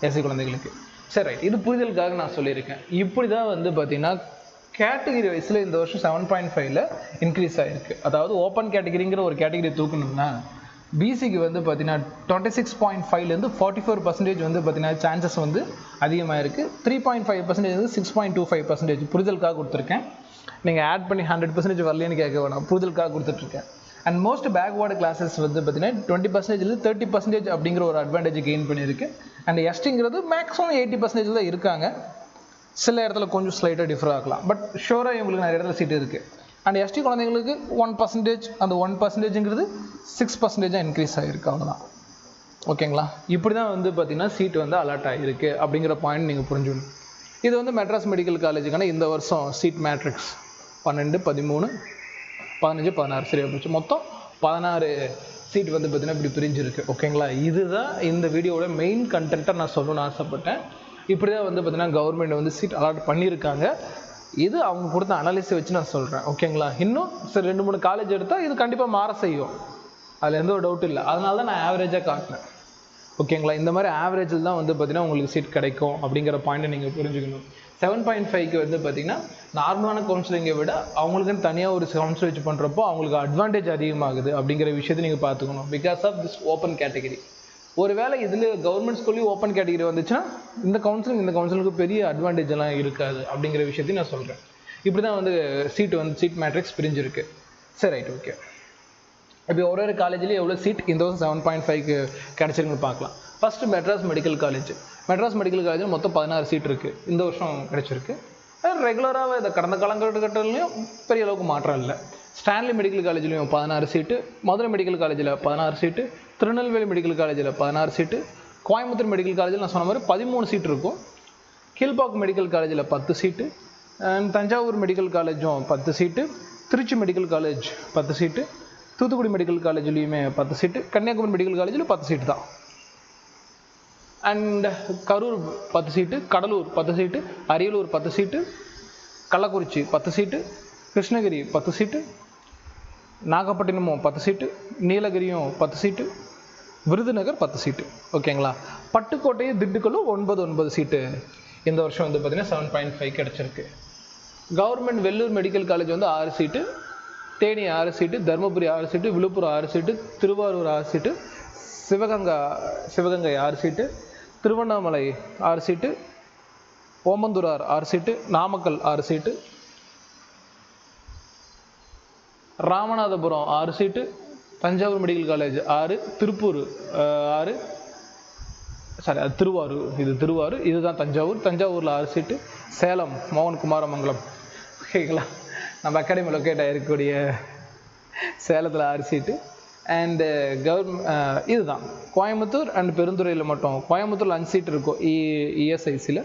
எஸ்சி குழந்தைகளுக்கு. சரி, ரைட், இது புரிதலுக்காக நான் சொல்லியிருக்கேன். இப்படி தான் வந்து பார்த்தீங்கன்னா கேட்டகிரி வைஸில் இந்த வருஷம் 7.5ல் இன்க்ரீஸ் ஆகிருக்கு. அதாவது ஓப்பன் கேட்டகிரிங்கிற ஒரு கேட்டகிரி தூக்கணும்னா பிசிக்கு வந்து பார்த்தீங்கன்னா 26.5லேருந்து 44% வந்து பார்த்தீங்கன்னா சான்சஸ் வந்து அதிகமாக இருக்குது. 3.5% வந்து 6.25% புரிதலுக்காக கொடுத்துருக்கேன். நீங்கள் ஆட் பண்ணி 100% வரலன்னு கேட்க வேணாம், புரிதலுக்காக கொடுத்துட்ருக்கேன். அண்ட் மோஸ்ட் பேக்வேர்டு கிளாஸஸ் வந்து பார்த்தீங்கன்னா 20%லேருந்து 30% அப்படிங்கிற ஒரு அட்வான்டேஜ் கெயின் பண்ணியிருக்கு. அண்ட் எஸ்டிங்கிறது மேக்ஸிமம் 80% தான் இருக்காங்க. சில இடத்துல கொஞ்சம் ஸ்லைட்டாக டிஃபர் ஆகலாம், பட் ஷோராக இவங்களுக்கு நிறைய இடத்துல சீட் இருக்குது. அண்ட் எஸ்டி குழந்தைங்களுக்கு 1%, அந்த 1%ங்கிறது 6% இன்க்ரீஸ் ஆகிருக்கு, அவ்வளோதான். ஓகேங்களா. இப்படி தான் வந்து பார்த்தீங்கன்னா சீட் வந்து அலாட் ஆகிருக்கு அப்படிங்கிற பாயிண்ட் நீங்கள் புரிஞ்சுக்கணும். இது வந்து மெட்ராஸ் மெடிக்கல் காலேஜுக்கான இந்த வருஷம் சீட் மேட்ரிக்ஸ் 12, 13, 15, 16 சரியாக போச்சு. மொத்தம் 16 சீட் வந்து பார்த்தீங்கன்னா இப்படி பிரிஞ்சிருக்கு. ஓகேங்களா. இதுதான் இந்த வீடியோவோட மெயின் கண்டென்ட்டை நான் சொல்லணும்னு ஆசைப்பட்டேன். இப்படி தான் வந்து பார்த்தீங்கன்னா கவர்மெண்ட் வந்து சீட் அலாட் பண்ணியிருக்காங்க. இது அவங்க கொடுத்த அனாலிசிஸ் வச்சு நான் சொல்கிறேன். ஓகேங்களா. இன்னும் சரி 2-3 காலேஜ் எடுத்தால் இது கண்டிப்பாக மாற செய்யும், அதில் எந்த ஒரு டவுட் இல்லை. அதனால தான் நான் ஆவரேஜாக காட்டினேன். ஓகேங்களா. இந்த மாதிரி ஆவரேஜில் தான் வந்து பார்த்தீங்கன்னா உங்களுக்கு சீட் கிடைக்கும் அப்படிங்கிற பாயிண்ட்டை நீங்கள் புரிஞ்சுக்கணும். 7.5க்கு வந்து பார்த்தீங்கன்னா நார்மலான கவுன்சிலிங்கை விட அவங்களுக்குன்னு தனியாக ஒரு கவுன்சில் வச்சு பண்ணுறப்போ அவங்களுக்கு அட்வான்டேஜ் அதிகமாகுது அப்படிங்கிற விஷயத்தை நீங்கள் பார்த்துக்கணும். Because of this open category. ஒருவேளை இதில் கவர்மெண்ட் ஸ்கூல்லையும் ஓப்பன் கேட்டகரி வந்துச்சுன்னா இந்த கவுன்சிலுக்கு பெரிய அட்வான்டேஜ் எல்லாம் இருக்காது அப்படிங்கிற விஷயத்தையும் நான் சொல்கிறேன். இப்படி தான் வந்து சீட் மேட்ரிக்ஸ் பிரிஞ்சிருக்கு. சரி, ரைட், ஓகே. இப்போ ஒரு காலேஜ்லேயும் எவ்வளோ சீட் இந்த வருஷம் 7.5க்கு கிடச்சிருக்குன்னு பார்க்கலாம். ஃபஸ்ட்டு மெட்ராஸ் மெடிக்கல் காலேஜில் மொத்தம் 16 சீட் இருக்குது, இந்த வருஷம் கிடச்சிருக்கு. ரெகுலராக இதை கடந்த காலகட்டங்கள்லையும் பெரிய அளவுக்கு மாற்றம் இல்லை. ஸ்டான்லி மெடிக்கல் காலேஜ்லேயும் 16 சீட்டு, மதுரை மெடிக்கல் காலேஜில் 16 சீட்டு, திருநெல்வேலி மெடிக்கல் காலேஜில் 16 சீட்டு, கோயம்புத்தூர் மெடிக்கல் காலேஜில் நான் சொன்ன மாதிரி 13 சீட்டு இருக்கும். கீழ்பாக்கம் மெடிக்கல் காலேஜில் 10 சீட்டு, தஞ்சாவூர் மெடிக்கல் காலேஜும் 10 சீட்டு, திருச்சி மெடிக்கல் காலேஜ் 10 சீட்டு, தூத்துக்குடி மெடிக்கல் காலேஜ்லேயுமே 10 சீட்டு, கன்னியாகுமரி மெடிக்கல் காலேஜில் 10 சீட்டு தான். அண்ட் கரூர் 10 சீட்டு, கடலூர் 10 சீட்டு, அரியலூர் 10 சீட்டு, கள்ளக்குறிச்சி 10 சீட்டு, கிருஷ்ணகிரி 10 சீட்டு, நாகப்பட்டினமும் 10 சீட்டு, நீலகிரியும் 10 சீட்டு, விருதுநகர் 10 சீட்டு. ஓகேங்களா? பட்டுக்கோட்டையும் திண்டுக்கல்லும் 9 சீட்டு இந்த வருஷம் வந்து பார்த்திங்கன்னா 7.5 கிடச்சிருக்கு. கவர்மெண்ட் வெள்ளூர் மெடிக்கல் காலேஜ் வந்து 6 சீட்டு, தேனி 6 சீட்டு, தருமபுரி 6 சீட்டு, விழுப்புரம் 6 சீட்டு, திருவாரூர் 6 சீட்டு, சிவகங்கை 6 சீட்டு, திருவண்ணாமலை 6 சீட்டு, ஓமந்தூரார் 6 சீட்டு, நாமக்கல் 6 சீட்டு, ராமநாதபுரம் 6 சீட்டு, தஞ்சாவூர் மெடிக்கல் காலேஜ் 6, திருப்பூர் 6, அது திருவாரூர், இதுதான் தஞ்சாவூரில் 6 சீட்டு, சேலம் மோகன் குமாரமங்கலம். ஓகேங்களா? நம்ம அகாடமி லொக்கேட் ஆகிருக்கக்கூடிய சேலத்தில் 6 சீட்டு. அண்டு இதுதான் கோயம்புத்தூர் அண்ட் பெருந்துறையில் மட்டும், கோயம்புத்தூரில் 5 சீட்டு இருக்கும் இஎஸ்ஐசியில்,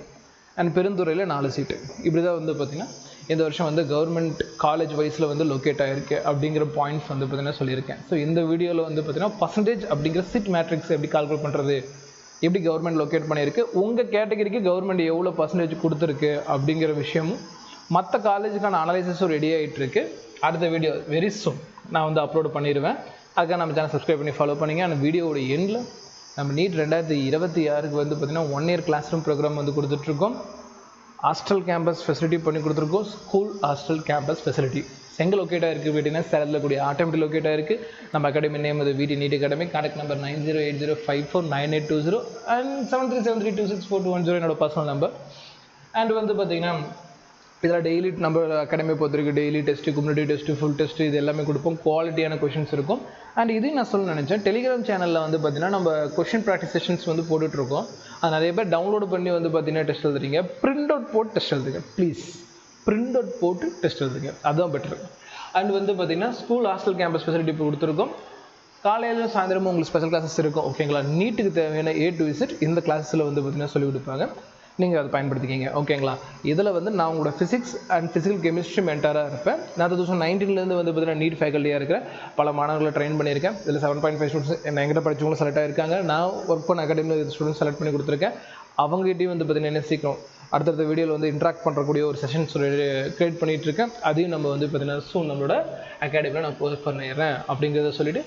அண்ட் பெருந்துறையில் 4 சீட்டு. இப்படி தான் வந்து பார்த்திங்கன்னா இந்த வருஷம் வந்து கவர்மெண்ட் காலேஜ் வைஸில் வந்து லொக்கேட் ஆகிருக்கு அப்படிங்கிற பாயிண்ட்ஸ் வந்து பார்த்திங்கன்னா சொல்லியிருக்கேன். ஸோ இந்த வீடியோவில் வந்து பார்த்திங்கன்னா பர்சன்டேஜ் அப்படிங்கிற சீட் மேட்ரிக்ஸ் எப்படி கால்குலேட் பண்ணுறது, எப்படி கவர்மெண்ட் லொக்கேட் பண்ணியிருக்கு, உங்கள் கேட்டகரிக்கு கவர்மெண்ட் எவ்வளோ பர்சன்டேஜ் கொடுத்துருக்கு அப்படிங்கிற விஷயமும், மற்ற காலேஜுக்கான அனலைசிஸும் ரெடி ஆகிட்டுருக்கு. அடுத்த வீடியோ வெரி சூன் நான் வந்து அப்லோட் பண்ணிடுவேன். அதுக்காக நம்ம சேனல் சப்ஸ்கிரைப் பண்ணி ஃபாலோ பண்ணிங்க. அந்த வீடியோவோட எண்டில் நம்ம நீட் 2026க்கு வந்து பார்த்திங்கன்னா 1 இயர் கிளாஸ் ரூம் ப்ரோக்ராம் வந்து கொடுத்துட்ருக்கோம். ஹாஸ்டல் கேம்பஸ் ஃபெசிலிட்டி பண்ணி கொடுத்துருக்கோம். ஸ்கூல் ஹாஸ்டல் கேம்பஸ் ஃபெசிலிட்டி எங்கே லொக்கேட்டாக இருக்குது கேட்டிங்கன்னா சேலத்தில் கூடிய ஆட்டோமேட்டிக் லொக்கேட்டாக இருக்குது. நம்ம அகாடமி நேம் அது VT NEET academy. Contact number 9080549820 and 7373264210 என்னோட பர்சனல் நம்பர். அண்ட் வந்து பார்த்திங்கன்னா இதில் டெய்லி நம்ம அகாடமி பொறுத்திருக்கு daily test, community test, full test இது எல்லாமே கொடுப்போம். குவாலிட்டியான கொஷின்ஸ் இருக்கும். அண்ட் இதையும் நான் சொல்ல நினச்சேன், டெலிகிராம் சேனலில் வந்து பார்த்திங்கன்னா நம்ம கொஷின் ப்ராக்டிஸ் செஷன்ஸ் வந்து போட்டுட்ருக்கோம். அது நிறைய பேர் டவுன்லோடு பண்ணி வந்து பார்த்திங்கன்னா டெஸ்ட் எழுதுறீங்க. பிரிண்ட் அவுட் போட்டு டெஸ்ட் எழுதுங்க ப்ளீஸ். பிரிண்ட் அவுட் போட்டு டெஸ்ட் எழுதுங்க, அதுதான் பெட்டர். அண்ட் வந்து பார்த்திங்கன்னா ஸ்கூல் ஹாஸ்டல் கேம்பஸ் ஃபெசிலிட்டி இப்போ கொடுத்துருக்கோம். காலையில் சாயந்தரமும் உங்களுக்கு ஸ்பெஷல் கிளாஸஸ் இருக்கும். ஓகேங்களா? நீட்டுக்கு தேவையான A to Z இந்த கிளாஸஸில் வந்து பார்த்திங்கன்னா சொல்லிக் கொடுப்பாங்க. நீங்கள் அதை பயன்படுத்திக்கிங்க. ஓகேங்களா? இதில் வந்து நான் உங்களோட ஃபிசிக்ஸ் அண்ட் ஃபிசிக்கல் கெமிஸ்ட்ரி மென்டாராக இருப்பேன். நான் 2019 வந்து பார்த்தீங்கன்னா நீட் ஃபேக்கல்ட்டியாக இருக்கிறேன். பல மாணவர்களை ட்ரெயின் பண்ணியிருக்கேன். இதில் 7.5 ஸ்டூடெண்ட்ஸ் என்கிட்ட படித்தவங்களும் செலக்ட் ஆகிருக்காங்க. நான் ஒர்க் பண்ண அகாடமியில் ஸ்டூடெண்ட்ஸ் செலக்ட் பண்ணி கொடுத்துருக்கேன். அவங்ககிட்டையும் வந்து பார்த்தீங்கன்னா என்ன சீக்கிரம் அடுத்தடுத்த வீடியோவில் வந்து இன்ட்ராக்ட் பண்ணுறக்கூடிய ஒரு செஷன்ஸ் க்ரியேட் பண்ணிகிட்டு இருக்கேன். அதையும் நம்ம வந்து பார்த்தீங்கன்னா சூன் நம்மளோட அகாடமியில் நான் போஸ்ட் பண்ணிடுறேன் அப்படிங்கிறத சொல்லிவிட்டு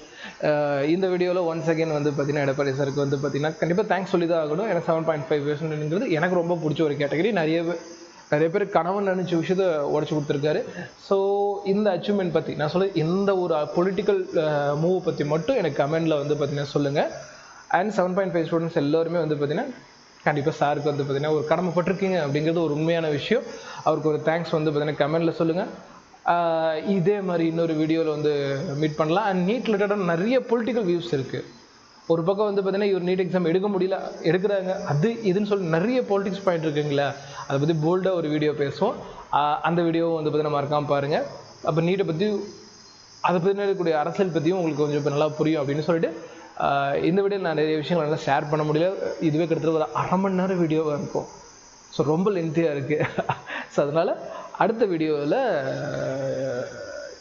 இந்த வீடியோவில் ஒன்ஸ் அகேன் வந்து பார்த்தீங்கன்னா எடப்பாடி சாருக்கு வந்து பார்த்தீங்கன்னா கண்டிப்பாக தேங்க்ஸ் சொல்லி தான் ஆகணும். ஏன்னா 7.5% எனக்கு ரொம்ப பிடிச்ச ஒரு கேட்டகரி. நிறைய பேர் கனவு நினச்ச விஷயத்த உடச்சி கொடுத்துருக்காரு. ஸோ இந்த அச்சீவ்மெண்ட் பற்றி நான் சொல்ல இந்த ஒரு பொலிட்டிக்கல் மூவ் பற்றி மட்டும் எனக்கு கமெண்டில் வந்து பார்த்தீங்கன்னா சொல்லுங்கள். அண்ட் 7.5 ஸ்டூடெண்ட்ஸ் எல்லோருமே வந்து பார்த்தீங்கன்னா கண்டிப்பாக சாருக்கு வந்து பார்த்தீங்கன்னா ஒரு கடமைப்பட்டிருக்கீங்க அப்படிங்கிறது ஒரு உண்மையான விஷயம். அவருக்கு ஒரு தேங்க்ஸ் வந்து பார்த்தீங்கன்னா கமெண்டில் சொல்லுங்கள். இதே மாதிரி இன்னொரு வீடியோவில் வந்து மீட் பண்ணலாம். அண்ட் நீட் ரிலேட்டடாக நிறைய பொலிட்டிக்கல் வியூஸ் இருக்குது. ஒரு பக்கம் வந்து பார்த்தீங்கன்னா இவர் நீட் எக்ஸாம் எடுக்க முடியல, எடுக்கிறாங்க, அது இதுன்னு சொல்லி நிறைய பொலிட்டிக்ஸ் பாயிண்ட் இருக்குங்களா, அதை பற்றி போல்டாக ஒரு வீடியோ பேசுவோம். அந்த வீடியோவும் வந்து பார்த்தீங்கன்னா மறக்காமல் பாருங்கள். அப்போ நீட்டை பற்றி அதை பற்றி இருக்கக்கூடிய அரசியல் பற்றியும் உங்களுக்கு கொஞ்சம் இப்போ நல்லா புரியும் அப்படின்னு சொல்லிட்டு இந்த வீடியோ நான் நிறைய விஷயங்கள் நல்லா ஷேர் பண்ண முடியல. இதுவே கிட்டத்தட்ட ஒரு 1/2 மணி நேரம் வீடியோவாக இருக்கும். ஸோ ரொம்ப லென்த்தியாக இருக்குது. ஸோ அதனால் அடுத்த வீடியோவில்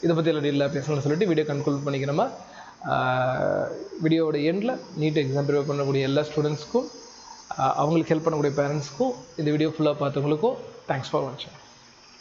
இதை பற்றி எல்லாம் டீலாக பேசணும்னு சொல்லிட்டு வீடியோ கன்க்ளூட் பண்ணிக்கிறோமா. வீடியோவோட எண்டில் நீட் எக்ஸாம் ப்ரிப்பேர் பண்ணக்கூடிய எல்லா ஸ்டூடெண்ட்ஸ்க்கும் அவங்களுக்கு ஹெல்ப் பண்ணக்கூடிய பேரண்ட்ஸ்க்கும் இந்த வீடியோ ஃபுல்லாக பார்த்தவங்களுக்கும் தேங்க்ஸ் ஃபார் வாட்சிங்.